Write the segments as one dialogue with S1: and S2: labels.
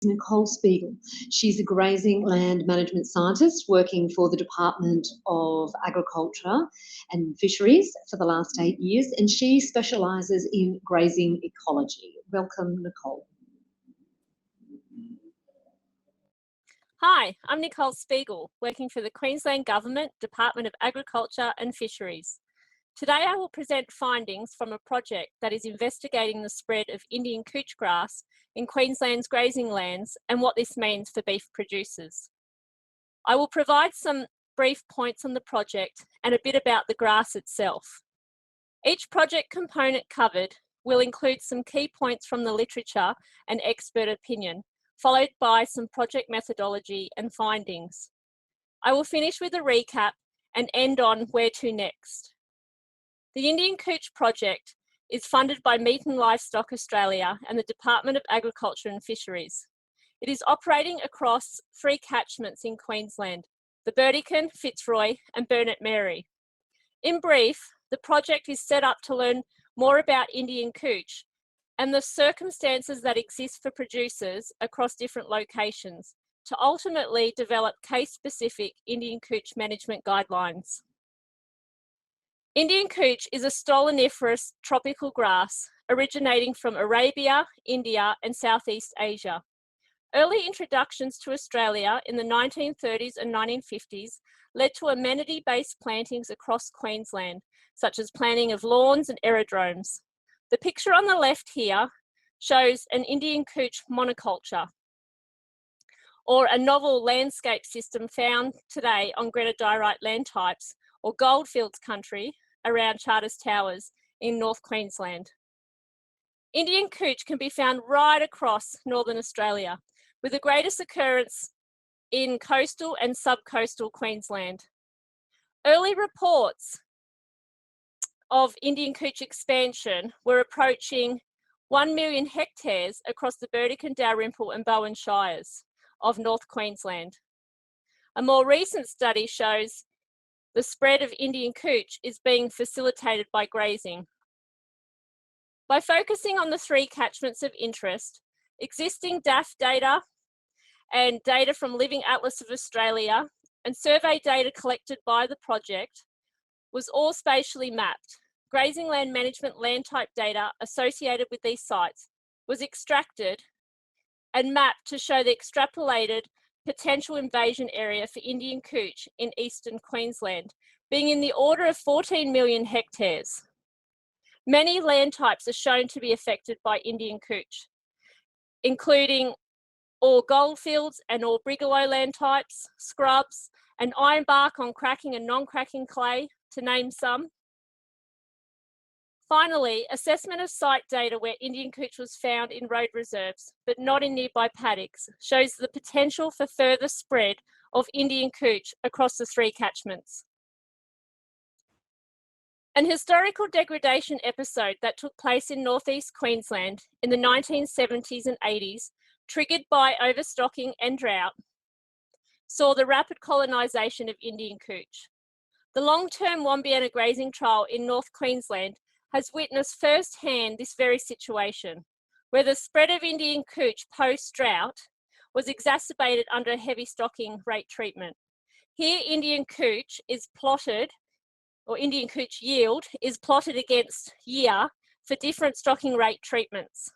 S1: Nicole Speigel. She's a grazing land management scientist working for the Department of Agriculture and Fisheries for the last 8 years, and she specialises in grazing ecology. Welcome, Nicole.
S2: Hi, I'm Nicole Speigel, working for the Queensland Government, Department of Agriculture and Fisheries. Today I will present findings from a project that is investigating the spread of Indian couch grass in Queensland's grazing lands and what this means for beef producers. I will provide some brief points on the project and a bit about the grass itself. Each project component covered will include some key points from the literature and expert opinion, followed by some project methodology and findings. I will finish with a recap and end on where to next. The Indian Couch project is funded by Meat and Livestock Australia and the Department of Agriculture and Fisheries. It is operating across 3 catchments in Queensland: the Burdekin, Fitzroy and Burnett Mary. In brief, the project is set up to learn more about Indian couch and the circumstances that exist for producers across different locations to ultimately develop case-specific Indian couch management guidelines. Indian couch is a stoloniferous tropical grass originating from Arabia, India and Southeast Asia. Early introductions to Australia in the 1930s and 1950s led to amenity-based plantings across Queensland, such as planting of lawns and aerodromes. The picture on the left here shows an Indian couch monoculture, or a novel landscape system found today on granodiorite land types or goldfields country around Charters Towers in North Queensland. Indian couch can be found right across Northern Australia, with the greatest occurrence in coastal and subcoastal Queensland. Early reports of Indian couch expansion were approaching 1 million hectares across the Burdekin, Dalrymple and Bowen Shires of North Queensland. A more recent study shows the spread of Indian couch is being facilitated by grazing. By focusing on the 3 catchments of interest, existing DAF data and data from Living Atlas of Australia and survey data collected by the project was all spatially mapped. Grazing land management land type data associated with these sites was extracted and mapped to show the extrapolated potential invasion area for Indian couch in eastern Queensland, being in the order of 14 million hectares. Many land types are shown to be affected by Indian couch, including all goldfields and all brigalow land types, scrubs, and ironbark on cracking and non-cracking clay, to name some. Finally, assessment of site data where Indian couch was found in road reserves, but not in nearby paddocks, shows the potential for further spread of Indian couch across the 3 catchments. An historical degradation episode that took place in northeast Queensland in the 1970s and 80s, triggered by overstocking and drought, saw the rapid colonisation of Indian couch. The long-term Wombiana grazing trial in North Queensland has witnessed firsthand this very situation, where the spread of Indian couch post-drought was exacerbated under heavy stocking rate treatment. Here, Indian couch is plotted, or Indian couch yield is plotted against year for different stocking rate treatments.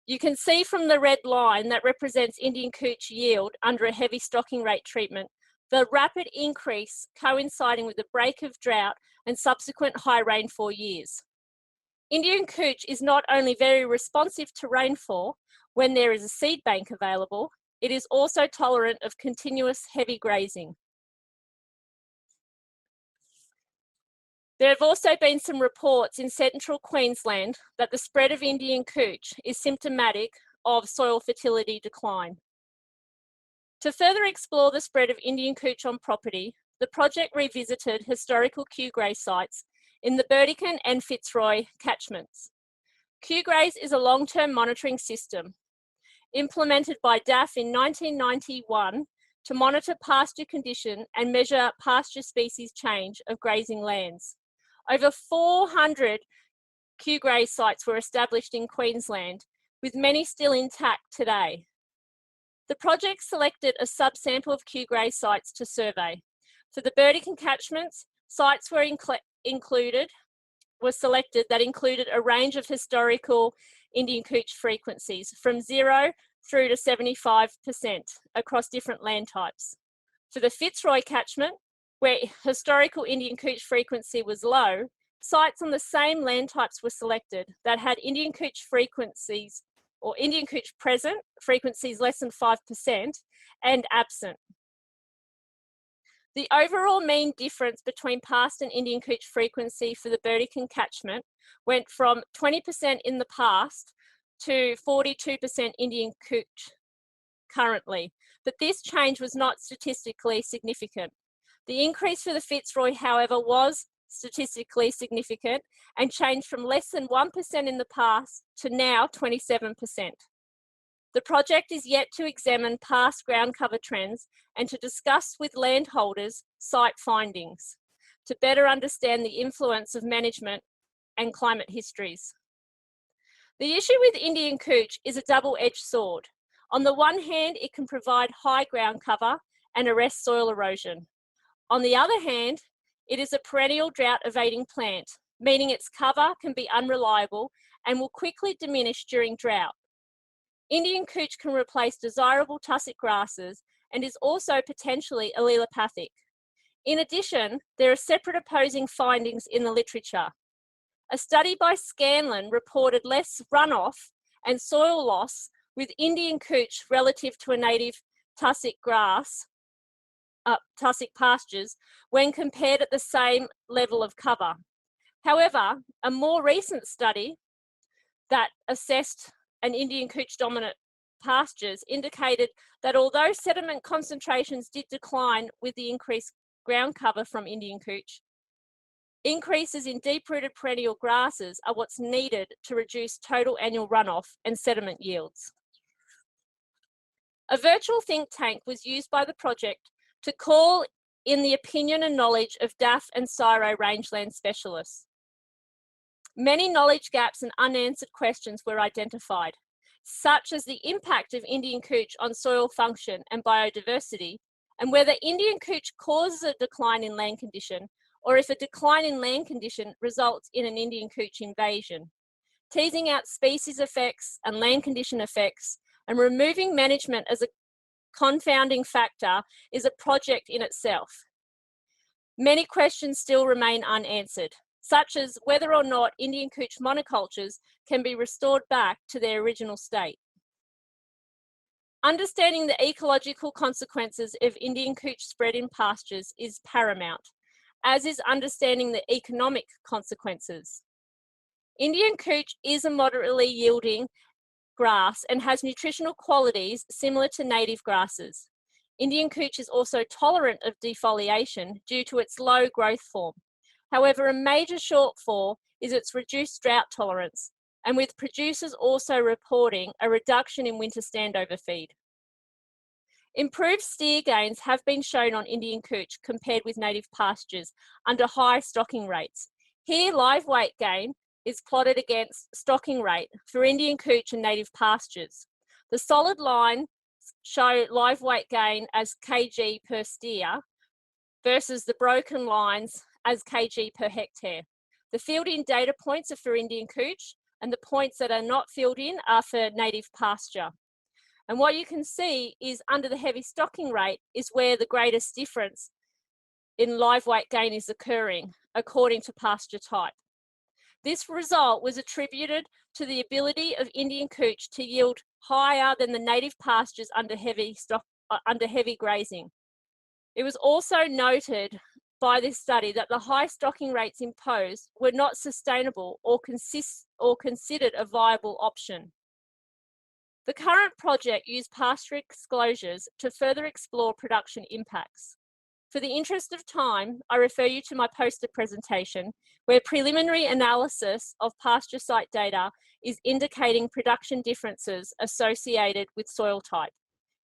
S2: You can see from the red line that represents Indian couch yield under a heavy stocking rate treatment, the rapid increase coinciding with the break of drought and subsequent high rainfall years. Indian couch is not only very responsive to rainfall when there is a seed bank available, it is also tolerant of continuous heavy grazing. There have also been some reports in central Queensland that the spread of Indian couch is symptomatic of soil fertility decline. To further explore the spread of Indian couch on property, the project revisited historical QGrey sites in the Burdekin and Fitzroy catchments. QGreys is a long-term monitoring system implemented by DAF in 1991 to monitor pasture condition and measure pasture species change of grazing lands. Over 400 QGrey sites were established in Queensland, with many still intact today. The project selected a subsample of QGrey sites to survey. For the Burdekin catchments, sites were selected that included a range of historical Indian cooch frequencies from 0 through to 75% across different land types. For the Fitzroy catchment, where historical Indian cooch frequency was low, sites on the same land types were selected that had Indian cooch frequencies or Indian cooch present, frequencies less than 5%, and absent. The overall mean difference between past and Indian cooch frequency for the Burdekin catchment went from 20% in the past to 42% Indian cooch currently, but this change was not statistically significant. The increase for the Fitzroy, however, was statistically significant and changed from less than 1% in the past to now 27%. The project is yet to examine past ground cover trends and to discuss with landholders site findings to better understand the influence of management and climate histories. The issue with Indian cooch is a double-edged sword. On the one hand, it can provide high ground cover and arrest soil erosion. On the other hand, it is a perennial drought-evading plant, meaning its cover can be unreliable and will quickly diminish during drought. Indian cooch can replace desirable tussock grasses and is also potentially allelopathic. In addition, there are separate opposing findings in the literature. A study by Scanlon reported less runoff and soil loss with Indian cooch relative to a native tussock grass, tussock pastures, when compared at the same level of cover. However, a more recent study that assessed an Indian cooch dominant pastures indicated that although sediment concentrations did decline with the increased ground cover from Indian cooch, increases in deep-rooted perennial grasses are what's needed to reduce total annual runoff and sediment yields. A virtual think tank was used by the project to call in the opinion and knowledge of DAF and CSIRO rangeland specialists. Many knowledge gaps and unanswered questions were identified, such as the impact of Indian cooch on soil function and biodiversity, and whether Indian cooch causes a decline in land condition, or if a decline in land condition results in an Indian cooch invasion. Teasing out species effects and land condition effects and removing management as a confounding factor is a project in itself. Many questions still remain unanswered, such as whether or not Indian cooch monocultures can be restored back to their original state. Understanding the ecological consequences of Indian cooch spread in pastures is paramount, as is understanding the economic consequences. Indian cooch is a moderately yielding grass and has nutritional qualities similar to native grasses. Indian cooch is also tolerant of defoliation due to its low growth form. However, a major shortfall is its reduced drought tolerance, and with producers also reporting a reduction in winter standover feed. Improved steer gains have been shown on Indian cooch compared with native pastures under high stocking rates. Here, live weight gain is plotted against stocking rate for Indian cooch and native pastures. The solid lines show live weight gain as kg per steer versus the broken lines as kg per hectare. The filled-in data points are for Indian cooch, and the points that are not filled in are for native pasture. And what you can see is under the heavy stocking rate is where the greatest difference in live weight gain is occurring, according to pasture type. This result was attributed to the ability of Indian cooch to yield higher than the native pastures under heavy grazing. It was also noted by this study that the high stocking rates imposed were not sustainable or considered a viable option. The current project used pasture exclosures to further explore production impacts. For the interest of time, I refer you to my poster presentation, where preliminary analysis of pasture site data is indicating production differences associated with soil type.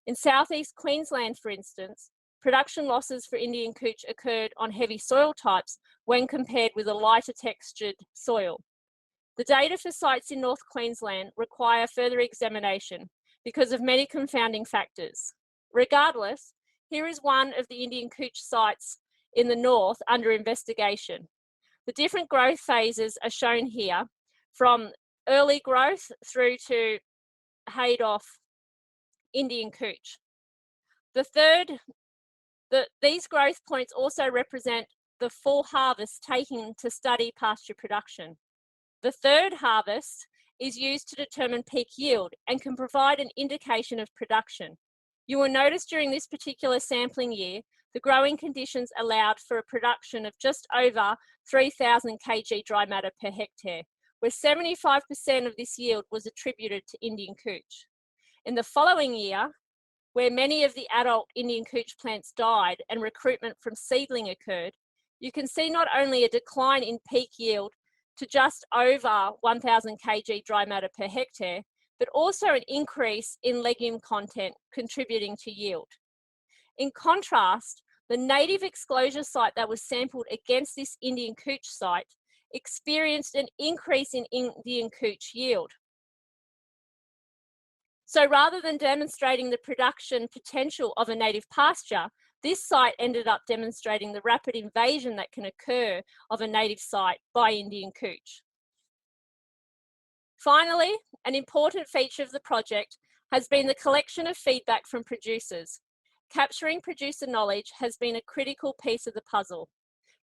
S2: In southeast Queensland, for instance, production losses for Indian cooch occurred on heavy soil types when compared with a lighter textured soil. The data for sites in North Queensland require further examination because of many confounding factors. Regardless, here is one of the Indian Cooch sites in the north under investigation. The different growth phases are shown here, from early growth through to Haydoff Indian Cooch. These growth points also represent the 4 harvests taken to study pasture production. The third harvest is used to determine peak yield and can provide an indication of production. You will notice during this particular sampling year, the growing conditions allowed for a production of just over 3,000 kg dry matter per hectare, where 75% of this yield was attributed to Indian Cooch. In the following year, where many of the adult Indian Cooch plants died and recruitment from seedling occurred, you can see not only a decline in peak yield to just over 1,000 kg dry matter per hectare, but also an increase in legume content contributing to yield. In contrast, the native exclosure site that was sampled against this Indian Cooch site experienced an increase in Indian Cooch yield. So rather than demonstrating the production potential of a native pasture, this site ended up demonstrating the rapid invasion that can occur of a native site by Indian Cooch. Finally, an important feature of the project has been the collection of feedback from producers. Capturing producer knowledge has been a critical piece of the puzzle.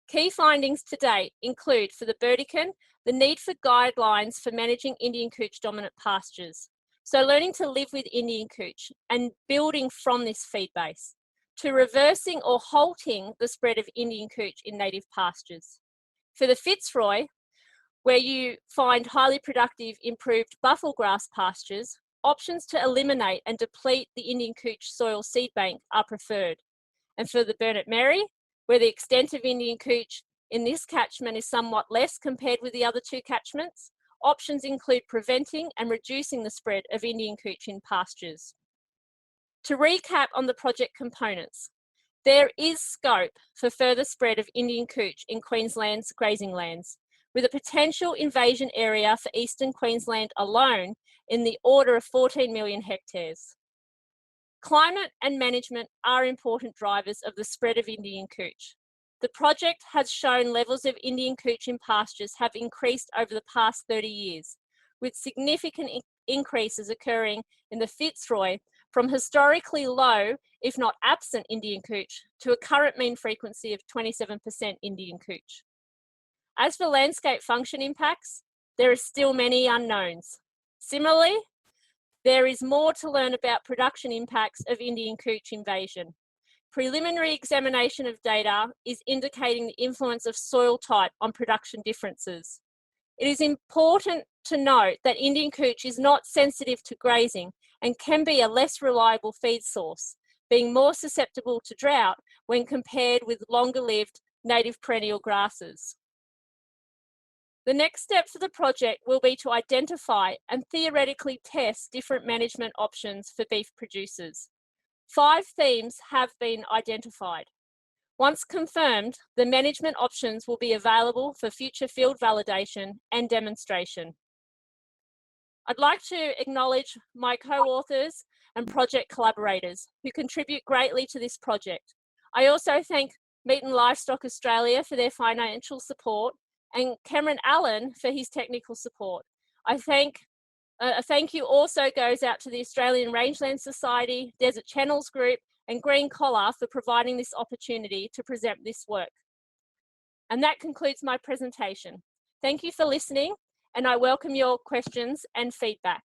S2: Key findings to date include, for the Burdekin, the need for guidelines for managing Indian Cooch dominant pastures. So learning to live with Indian Cooch and building from this feed base, to reversing or halting the spread of Indian Cooch in native pastures. For the Fitzroy, where you find highly productive improved buffel grass pastures, options to eliminate and deplete the Indian Cooch soil seed bank are preferred. And for the Burnett Mary, where the extent of Indian Cooch in this catchment is somewhat less compared with the other 2 catchments, options include preventing and reducing the spread of Indian Cooch in pastures. To recap on the project components, there is scope for further spread of Indian Cooch in Queensland's grazing lands, with a potential invasion area for eastern Queensland alone in the order of 14 million hectares. Climate and management are important drivers of the spread of Indian Cooch. The project has shown levels of Indian Cooch in pastures have increased over the past 30 years, with significant increases occurring in the Fitzroy from historically low, if not absent Indian Cooch, to a current mean frequency of 27% Indian Cooch. As for landscape function impacts, there are still many unknowns. Similarly, there is more to learn about production impacts of Indian Cooch invasion. Preliminary examination of data is indicating the influence of soil type on production differences. It is important to note that Indian Cooch is not sensitive to grazing and can be a less reliable feed source, being more susceptible to drought when compared with longer-lived native perennial grasses. The next step for the project will be to identify and theoretically test different management options for beef producers. 5 themes have been identified. Once confirmed, the management options will be available for future field validation and demonstration. I'd like to acknowledge my co-authors and project collaborators who contribute greatly to this project. I also thank Meat and Livestock Australia for their financial support and Cameron Allen for his technical support. A thank you also goes out to the Australian Rangelands Society, Desert Channels Group, and Green Collar for providing this opportunity to present this work. And that concludes my presentation. Thank you for listening, and I welcome your questions and feedback.